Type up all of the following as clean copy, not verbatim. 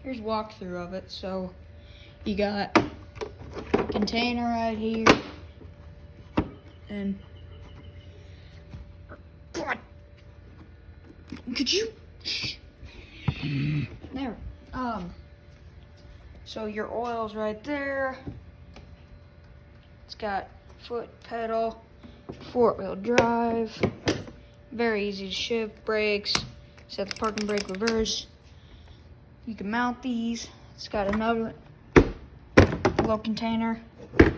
here's walkthrough of it. So you got a container right here, and God, could you there? So your oil's right there. It's got foot pedal, 4-wheel drive, very easy to shift, brakes, set the parking brake reverse. You can mount these. It's got another little container. Are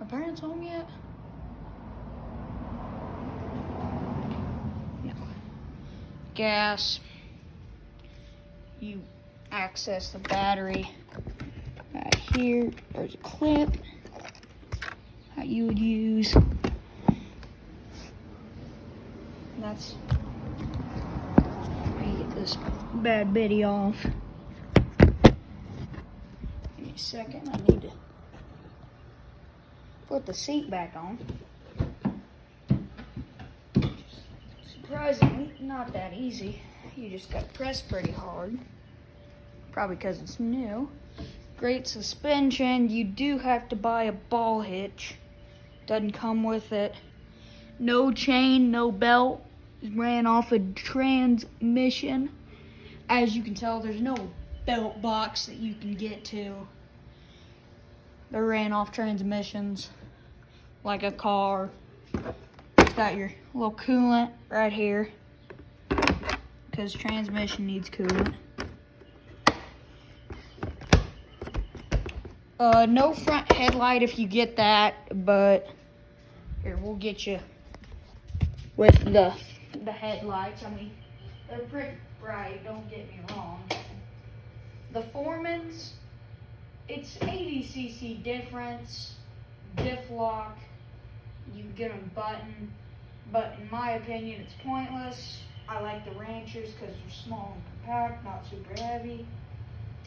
parents home yet? No. Gas. You access the battery right here. There's a clip that you would use. And that's, let me get this bad bitty off. Give me a second, I need to put the seat back on. Surprisingly, not that easy. You just got to press pretty hard. Probably because it's new. Great suspension. You do have to buy a ball hitch. Doesn't come with it. No chain, no belt. Ran off a transmission. As you can tell, there's no belt box that you can get to. They ran off transmissions like a car. It's got your little coolant right here, because transmission needs coolant. No front headlight if you get that, but here, we'll get you with the headlights. I mean, they're pretty bright, don't get me wrong. The Foreman's, it's 80cc difference, diff lock. You can get them button, but in my opinion, it's pointless. I like the Ranchers because they're small and compact, not super heavy.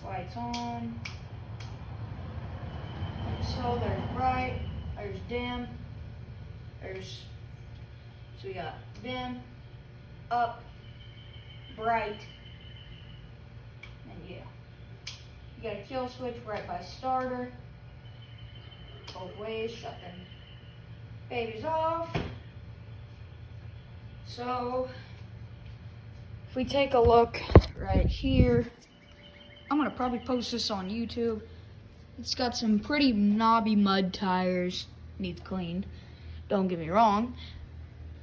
Lights on. So there's bright, there's dim, so we got dim, up, bright, and yeah. You got a kill switch right by starter, both ways, shut them babies off. So, if we take a look right here, I'm gonna probably post this on YouTube. It's got some pretty knobby mud tires, needs cleaned, don't get me wrong.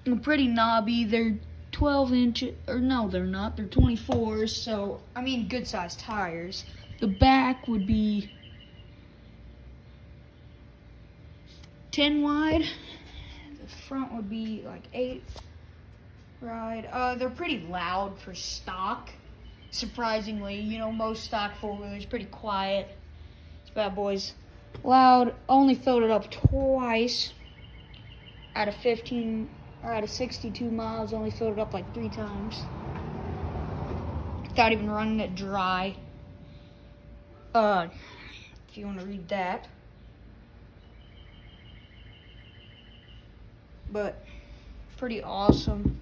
They're pretty knobby, they're 12 inches, or no they're not, they're 24s, so, I mean good sized tires. The back would be 10 wide, the front would be like 8 wide. They're pretty loud for stock, surprisingly. You know, most stock 4-wheelers pretty quiet. Bad boys loud. Only filled it up twice out of 15 or out of 62 miles. Only filled it up like 3 times without even running it dry. If you want to read that, but pretty awesome.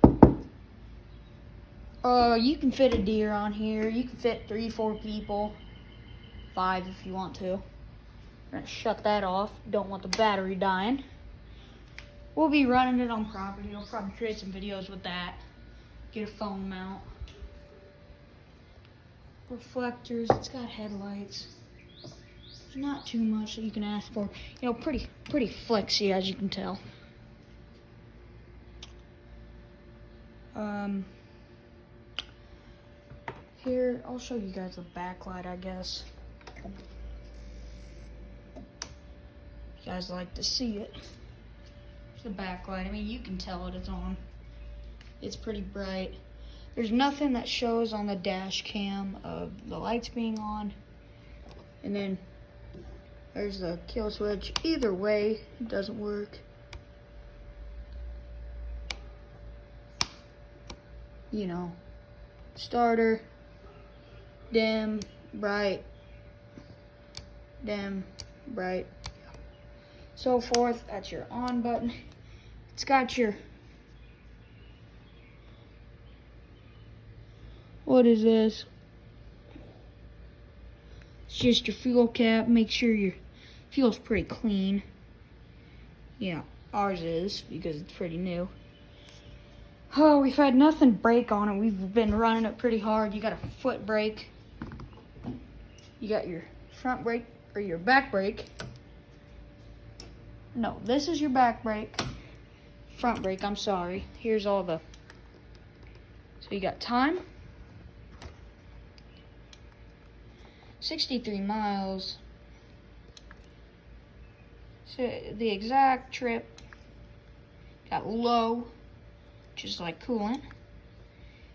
You can fit a deer on here. You can fit 3-4 people. 5 if you want to. We're gonna shut that off. Don't want the battery dying. We'll be running it on property. I'll probably create some videos with that. Get a phone mount. Reflectors. It's got headlights. There's not too much that you can ask for. You know, pretty flexy as you can tell. Here, I'll show you guys the backlight, I guess. You guys like to see it. It's the backlight. I mean, you can tell it's on. It's pretty bright. There's nothing that shows on the dash cam of the lights being on. And then there's the kill switch. Either way, it doesn't work. You know, starter, dim, bright, dim, bright, so forth. That's your on button. It's got your What is this? It's just your fuel cap. Make sure your fuel's pretty clean. Yeah, ours is because it's pretty new. Oh, we've had nothing break on it. We've been running it pretty hard. You got a foot brake. You got your front brake or your back brake. No, this is your back brake. Front brake, I'm sorry. Here's all the... So you got time. 63 miles. So the exact trip. Got low, which is like coolant.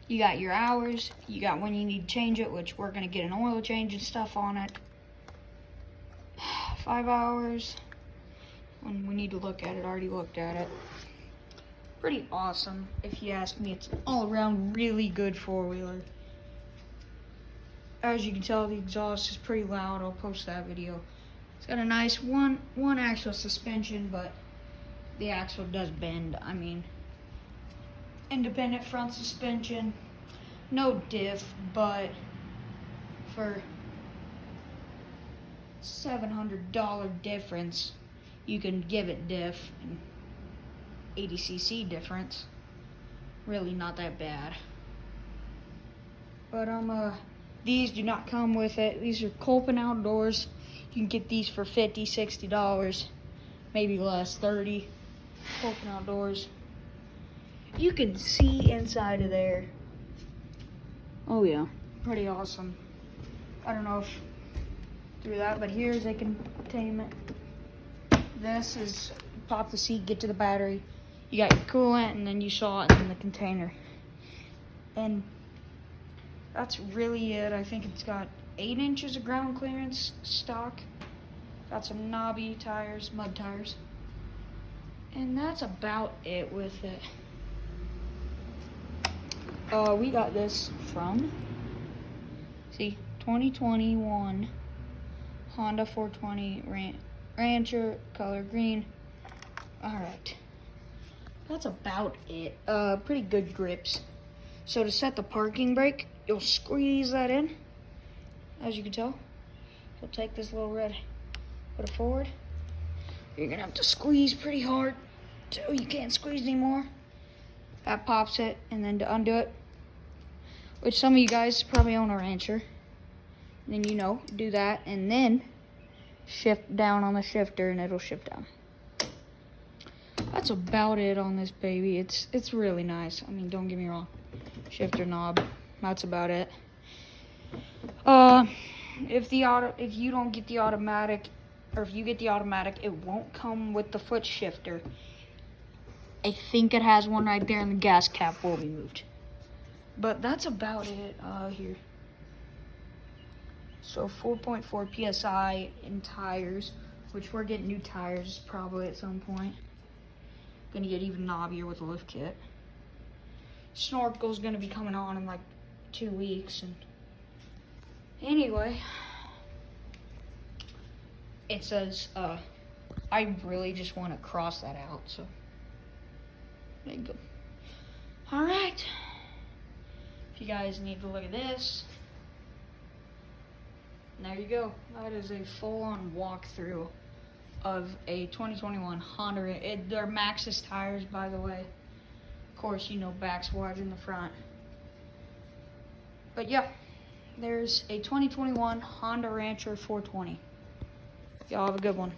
You got your hours. You got when you need to change it, which we're gonna get an oil change and stuff on it. 5 hours. When we need to look at it, already looked at it. Pretty awesome, if you ask me. It's all around really good four-wheeler. As you can tell, the exhaust is pretty loud. I'll post that video. It's got a nice one axle suspension, but the axle does bend. I mean, independent front suspension, no diff, but for $700 difference, you can give it diff. And 80cc difference, really not that bad. But these do not come with it. These are Colpin Outdoors. You can get these for $50, $60, maybe less, 30. Colpin Outdoors. You can see inside of there. Oh yeah, pretty awesome. I don't know if through that, but here's a containment. This is pop the seat, get to the battery. You got your coolant, and then you saw it in the container. And that's really it. I think it's got 8 inches of ground clearance stock. Got some knobby tires, mud tires. And that's about it with it. We got this from, 2021 Honda 420 Rancher, color green. Alright. That's about it. Pretty good grips. So to set the parking brake, you'll squeeze that in. As you can tell, you'll take this little red, put it forward. You're gonna have to squeeze pretty hard till you can't squeeze anymore. That pops it, and then to undo it, which some of you guys probably own a Rancher, then do that, and then shift down on the shifter, and it'll shift down. That's about it on this baby. It's really nice. I mean, don't get me wrong. Shifter knob. That's about it. If you don't get the automatic, or if you get the automatic, it won't come with the foot shifter. I think it has one right there, and the gas cap will be moved. But that's about it here. So 4.4 PSI in tires, which we're getting new tires probably at some point. Gonna get even knobbier with the lift kit. Snorkel's gonna be coming on in like 2 weeks, and anyway, it says I really just want to cross that out, so there you go. All right, if you guys need to look at this, there you go. That is a full-on walkthrough of a 2021 Honda. They're Maxxis tires, by the way. Of course, back's wider in the front. But yeah, there's a 2021 Honda Rancher 420. Y'all have a good one.